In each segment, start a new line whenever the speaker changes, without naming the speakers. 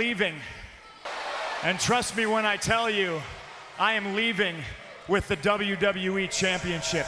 Leaving. And trust me when I tell you, I am leaving with the WWE Championship.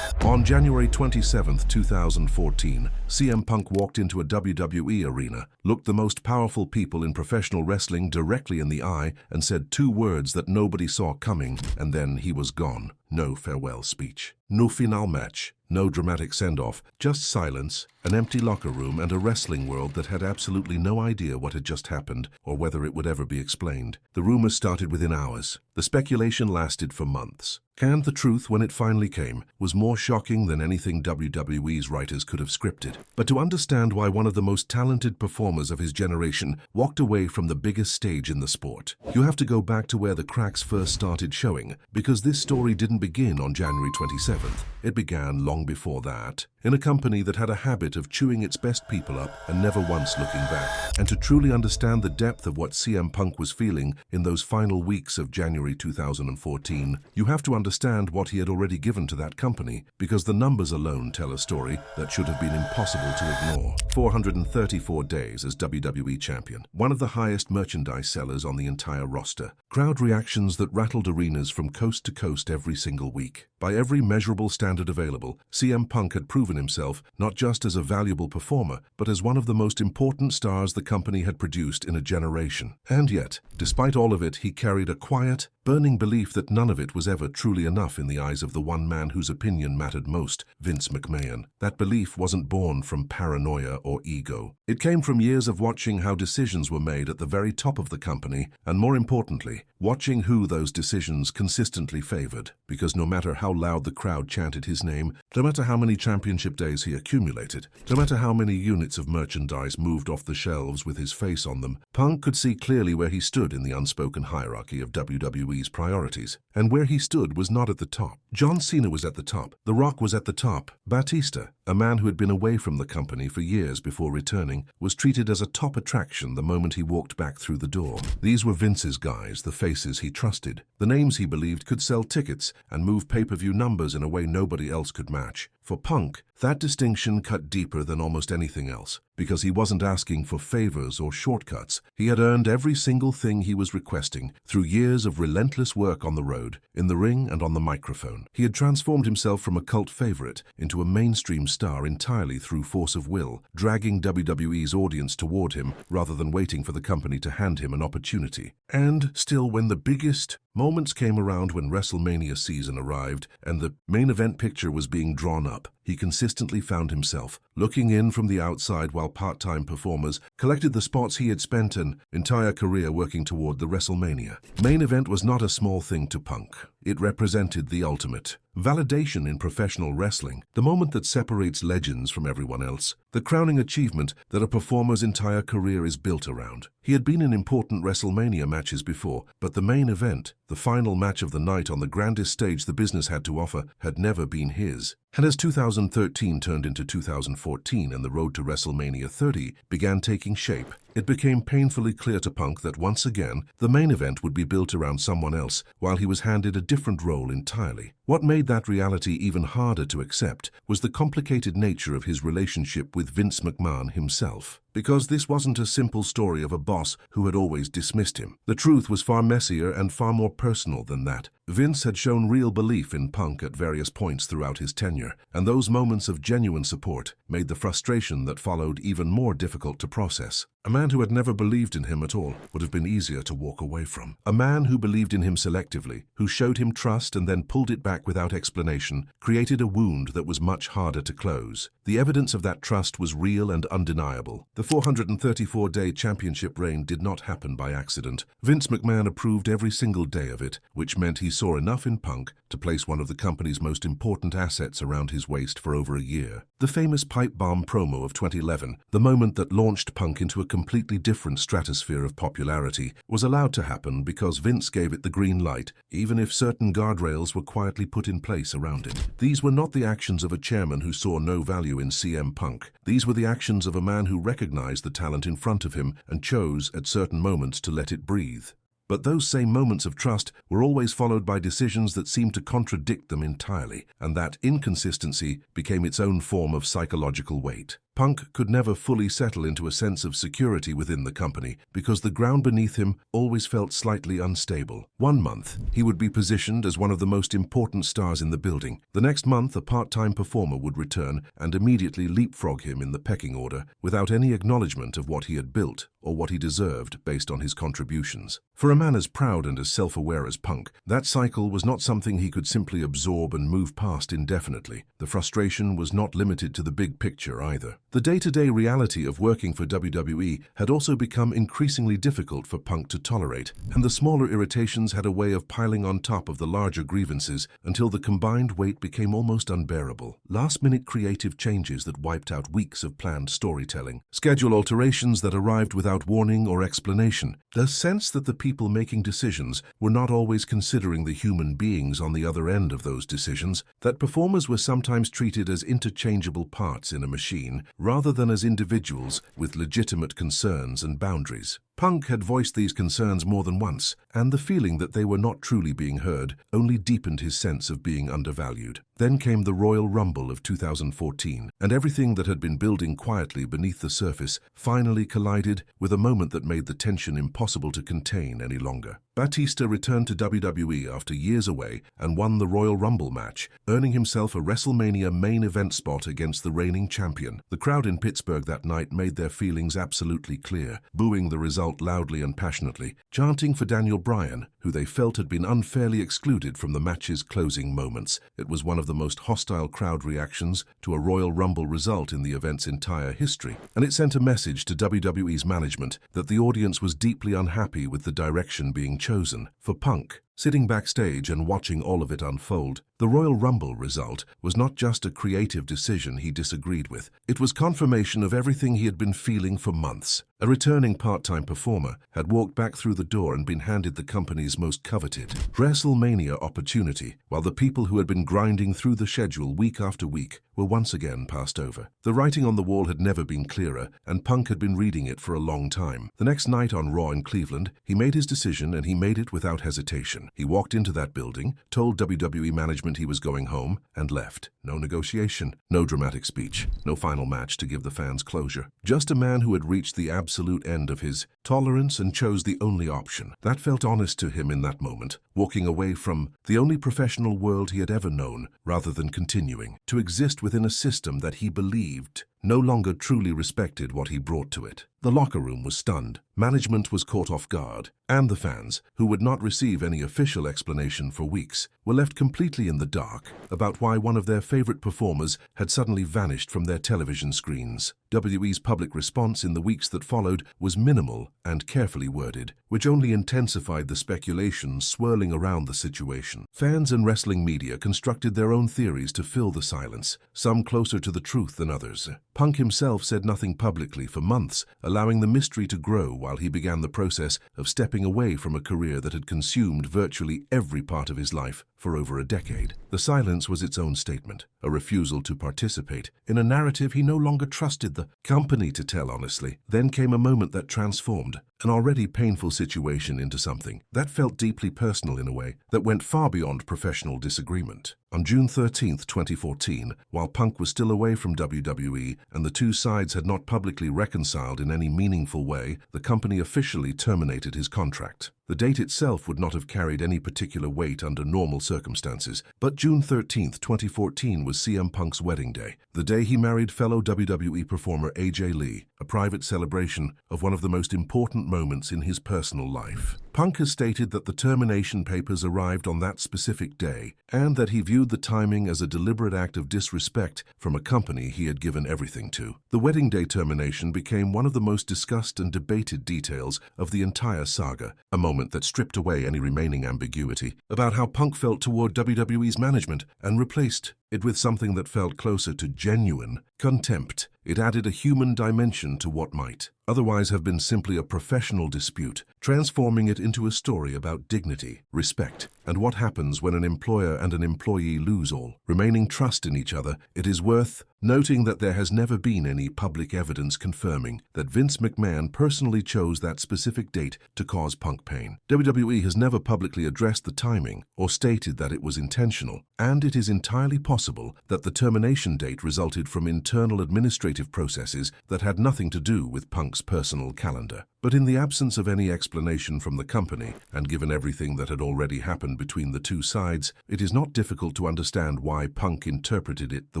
On January 27, 2014, CM Punk walked into a WWE arena, looked the most powerful people in professional wrestling directly in the eye, and said two words that nobody saw coming, and then he was gone. No farewell speech. No final match. No dramatic send-off. Just silence, an empty locker room, and a wrestling world that had absolutely no idea what had just happened or whether it would ever be explained. The rumors started within hours. The speculation lasted for months. And the truth, when it finally came, was more shocking than anything WWE's writers could have scripted. But to understand why one of the most talented performers of his generation walked away from the biggest stage in the sport, you have to go back to where the cracks first started showing, because this story didn't begin on January 27th. It began long before that, in a company that had a habit of chewing its best people up and never once looking back. And to truly understand the depth of what CM Punk was feeling in those final weeks of January 2014, you have to understand what he had already given to that company, because the numbers alone tell a story that should have been impossible to ignore. 434 days as WWE Champion, one of the highest merchandise sellers on the entire roster. Crowd reactions that rattled arenas from coast to coast every single week. By every measurable standard available, CM Punk had proven himself not just as a valuable performer, but as one of the most important stars the company had produced in a generation. And yet, despite all of it, he carried a quiet, burning belief that none of it was ever truly enough in the eyes of the one man whose opinion mattered most, Vince McMahon. That belief wasn't born from paranoia or ego. It came from years of watching how decisions were made at the very top of the company, and more importantly, watching who those decisions consistently favored. Because no matter how loud the crowd chanted his name, no matter how many championship days he accumulated, no matter how many units of merchandise moved off the shelves with his face on them, Punk could see clearly where he stood in the unspoken hierarchy of WWE's priorities. And where he stood was not at the top. John Cena was at the top. The Rock was at the top. Batista, a man who had been away from the company for years before returning, was treated as a top attraction the moment he walked back through the door. These were Vince's guys, the faces he trusted, the names he believed could sell tickets and move pay-per-view numbers in a way nobody else could match. For Punk, that distinction cut deeper than almost anything else, because he wasn't asking for favors or shortcuts. He had earned every single thing he was requesting through years of relentless work on the road, in the ring and on the microphone. He had transformed himself from a cult favorite into a mainstream star entirely through force of will, dragging WWE's audience toward him rather than waiting for the company to hand him an opportunity. And still, when the biggest moments came around, when WrestleMania season arrived and the main event picture was being drawn up, he consistently found himself looking in from the outside while part-time performers collected the spots he had spent an entire career working toward the WrestleMania. Main event was not a small thing to Punk. It represented the ultimate validation in professional wrestling, the moment that separates legends from everyone else, the crowning achievement that a performer's entire career is built around. He had been in important WrestleMania matches before, but the main event, the final match of the night on the grandest stage the business had to offer, had never been his. And as 2013 turned into 2014 and the road to WrestleMania 30 began taking shape, it became painfully clear to Punk that once again, the main event would be built around someone else, while he was handed a different role entirely. What made that reality even harder to accept was the complicated nature of his relationship with Vince McMahon himself. Because this wasn't a simple story of a boss who had always dismissed him. The truth was far messier and far more personal than that. Vince had shown real belief in Punk at various points throughout his tenure, and those moments of genuine support made the frustration that followed even more difficult to process. A man who had never believed in him at all would have been easier to walk away from. A man who believed in him selectively, who showed him trust and then pulled it back without explanation, created a wound that was much harder to close. The evidence of that trust was real and undeniable. The 434-day championship reign did not happen by accident. Vince McMahon approved every single day of it, which meant he saw enough in Punk to place one of the company's most important assets around his waist for over a year. The famous pipe bomb promo of 2011, the moment that launched Punk into a completely different stratosphere of popularity, was allowed to happen because Vince gave it the green light, even if certain guardrails were quietly put in place around it. These were not the actions of a chairman who saw no value in CM Punk. These were the actions of a man who recognized the talent in front of him and chose, at certain moments, to let it breathe. But those same moments of trust were always followed by decisions that seemed to contradict them entirely, and that inconsistency became its own form of psychological weight. Punk could never fully settle into a sense of security within the company because the ground beneath him always felt slightly unstable. One month, he would be positioned as one of the most important stars in the building. The next month, a part-time performer would return and immediately leapfrog him in the pecking order without any acknowledgement of what he had built or what he deserved based on his contributions. For a man as proud and as self-aware as Punk, that cycle was not something he could simply absorb and move past indefinitely. The frustration was not limited to the big picture either. The day-to-day reality of working for WWE had also become increasingly difficult for Punk to tolerate, and the smaller irritations had a way of piling on top of the larger grievances until the combined weight became almost unbearable. Last-minute creative changes that wiped out weeks of planned storytelling, schedule alterations that arrived without warning or explanation, the sense that the people making decisions were not always considering the human beings on the other end of those decisions, that performers were sometimes treated as interchangeable parts in a machine rather than as individuals with legitimate concerns and boundaries. Punk had voiced these concerns more than once, and the feeling that they were not truly being heard only deepened his sense of being undervalued. Then came the Royal Rumble of 2014, and everything that had been building quietly beneath the surface finally collided with a moment that made the tension impossible to contain any longer. Batista returned to WWE after years away and won the Royal Rumble match, earning himself a WrestleMania main event spot against the reigning champion. The crowd in Pittsburgh that night made their feelings absolutely clear, booing the result loudly and passionately, chanting for Daniel Bryan, who they felt had been unfairly excluded from the match's closing moments. It was one of the most hostile crowd reactions to a Royal Rumble result in the event's entire history, and it sent a message to WWE's management that the audience was deeply unhappy with the direction being chosen. For Punk, sitting backstage and watching all of it unfold, the Royal Rumble result was not just a creative decision he disagreed with. It was confirmation of everything he had been feeling for months. A returning part-time performer had walked back through the door and been handed the company's most coveted WrestleMania opportunity, while the people who had been grinding through the schedule week after week were once again passed over. The writing on the wall had never been clearer, and Punk had been reading it for a long time. The next night on Raw in Cleveland, he made his decision, and he made it without hesitation. He walked into that building, told WWE management he was going home, and left. No negotiation, no dramatic speech, no final match to give the fans closure. Just a man who had reached the absolute end of his tolerance and chose the only option. That felt honest to him in that moment, walking away from the only professional world he had ever known, rather than continuing to exist within a system that he believed no longer truly respected what he brought to it. The locker room was stunned, management was caught off guard, and the fans, who would not receive any official explanation for weeks, were left completely in the dark about why one of their favorite performers had suddenly vanished from their television screens. WWE's public response in the weeks that followed was minimal and carefully worded, which only intensified the speculation swirling around the situation. Fans and wrestling media constructed their own theories to fill the silence, some closer to the truth than others. Punk himself said nothing publicly for months, allowing the mystery to grow while he began the process of stepping away from a career that had consumed virtually every part of his life for over a decade. The silence was its own statement, a refusal to participate in a narrative he no longer trusted the company to tell honestly. Then came a moment that transformed an already painful situation into something that felt deeply personal in a way that went far beyond professional disagreement. On June 13, 2014, while Punk was still away from WWE and the two sides had not publicly reconciled in any meaningful way, the company officially terminated his contract. The date itself would not have carried any particular weight under normal circumstances, but June 13, 2014 was CM Punk's wedding day, the day he married fellow WWE performer AJ Lee, a private celebration of one of the most important moments in his personal life. Punk has stated that the termination papers arrived on that specific day, and that he viewed the timing as a deliberate act of disrespect from a company he had given everything to. The wedding day termination became one of the most discussed and debated details of the entire saga, a moment that stripped away any remaining ambiguity about how Punk felt toward WWE's management and replaced it with something that felt closer to genuine contempt. It added a human dimension to what might otherwise have been simply a professional dispute, transforming it into a story about dignity, respect, and what happens when an employer and an employee lose all remaining trust in each other. It is worth noting that there has never been any public evidence confirming that Vince McMahon personally chose that specific date to cause Punk pain. WWE has never publicly addressed the timing or stated that it was intentional, and it is entirely possible that the termination date resulted from internal administrative processes that had nothing to do with Punk's personal calendar. But in the absence of any explanation from the company, and given everything that had already happened between the two sides, it is not difficult to understand why Punk interpreted it the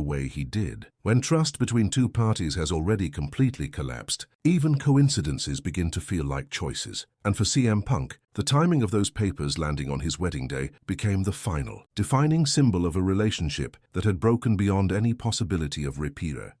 way he did. When trust between two parties has already completely collapsed, even coincidences begin to feel like choices. And for CM Punk, the timing of those papers landing on his wedding day became the final, defining symbol of a relationship that had broken beyond any possibility of repair.